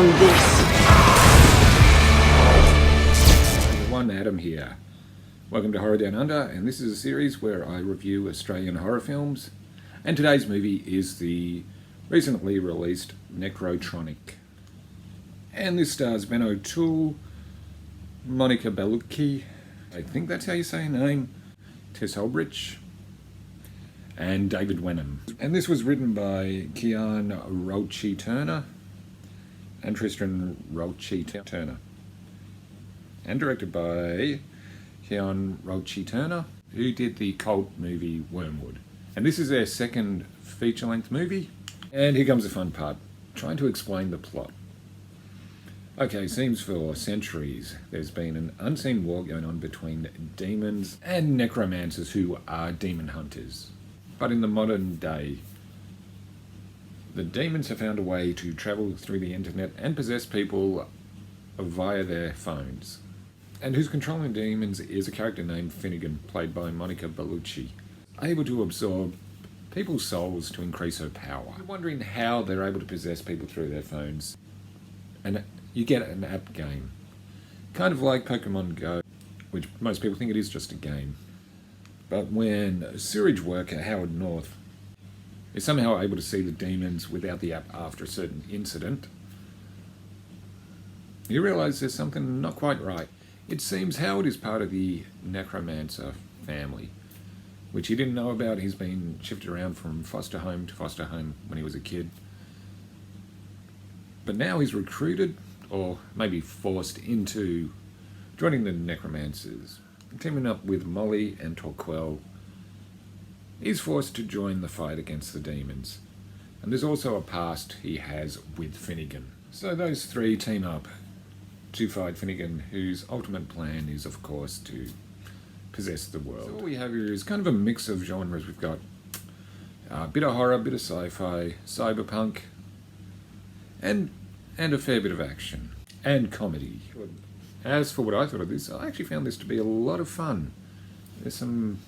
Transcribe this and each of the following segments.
on this. Everyone, Adam here. Welcome to Horror Down Under, and this is a series where I review Australian horror films. And today's movie is the recently released Nekrotronic. And this stars Ben O'Toole, Monica Bellucci, I think that's how you say her name, Tess Holbridge, and David Wenham. And this was written by Kian Roche Turner and Tristan Roche Turner, and directed by Kian Roche Turner, who did the cult movie Wormwood. And this is their second feature-length movie. And here comes the fun part, trying to explain the plot. Okay, seems for centuries there's been an unseen war going on between demons and necromancers who are demon hunters. But in the modern day, the demons have found a way to travel through the internet and possess people via their phones. And who's controlling the demons is a character named Finnegan, played by Monica Bellucci, able to absorb people's souls to increase her power. You're wondering how they're able to possess people through their phones. And you get an app game, kind of like Pokemon Go, which most people think it is just a game. But when sewage worker Howard North is somehow able to see the demons without the app after a certain incident, you realise there's something not quite right. It seems Howard is part of the necromancer family, which he didn't know about. He's been shifted around from foster home to foster home when he was a kid. But now he's recruited, or maybe forced into joining the necromancers, teaming up with Molly and Torquell. He's forced to join the fight against the demons. And there's also a past he has with Finnegan. So those three team up to fight Finnegan, whose ultimate plan is, of course, to possess the world. So all we have here is kind of a mix of genres. We've got a bit of horror, a bit of sci-fi, cyberpunk, and a fair bit of action and comedy. As for what I thought of this, I actually found this to be a lot of fun. There's some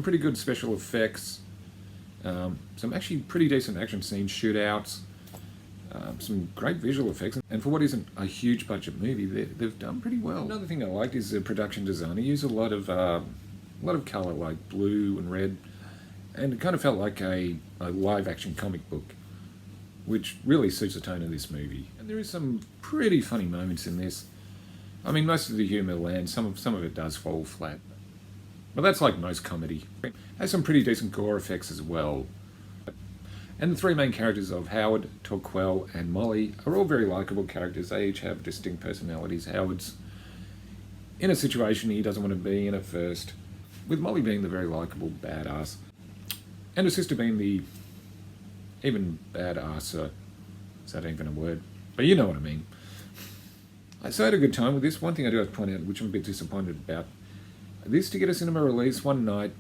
pretty good special effects, some actually pretty decent action scenes, shootouts, some great visual effects, and for what isn't a huge budget movie, they've done pretty well. Another thing I liked is the production design. They use a lot of colour, like blue and red, and it kind of felt like a live action comic book, which really suits the tone of this movie. And there is some pretty funny moments in this. I mean, most of the humour lands, some of it does fall flat. But that's like most comedy. It has some pretty decent gore effects as well. And the three main characters of Howard, Torquell, and Molly are all very likeable characters. They each have distinct personalities. Howard's in a situation he doesn't want to be in at first, with Molly being the very likeable badass, and her sister being the even badasser. Is that even a word? But you know what I mean. So I had a good time with this. One thing I do have to point out, which I'm a bit disappointed about, this to get a cinema release one night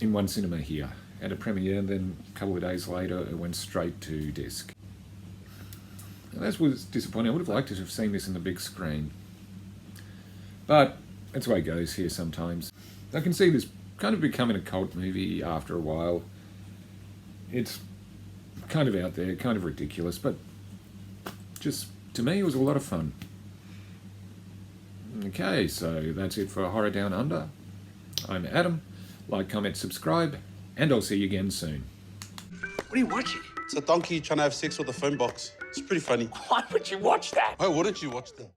in one cinema here at a premiere, and then a couple of days later it went straight to disc. And that was disappointing. I would have liked to have seen this in the big screen. But that's the way it goes here sometimes. I can see this kind of becoming a cult movie after a while. It's kind of out there, kind of ridiculous, but just, to me, it was a lot of fun. Okay, so that's it for Horror Down Under. I'm Adam. Like, comment, subscribe, and I'll see you again soon. What are you watching? It's a donkey trying to have sex with a phone box. It's pretty funny. Why would you watch that? Why wouldn't you watch that?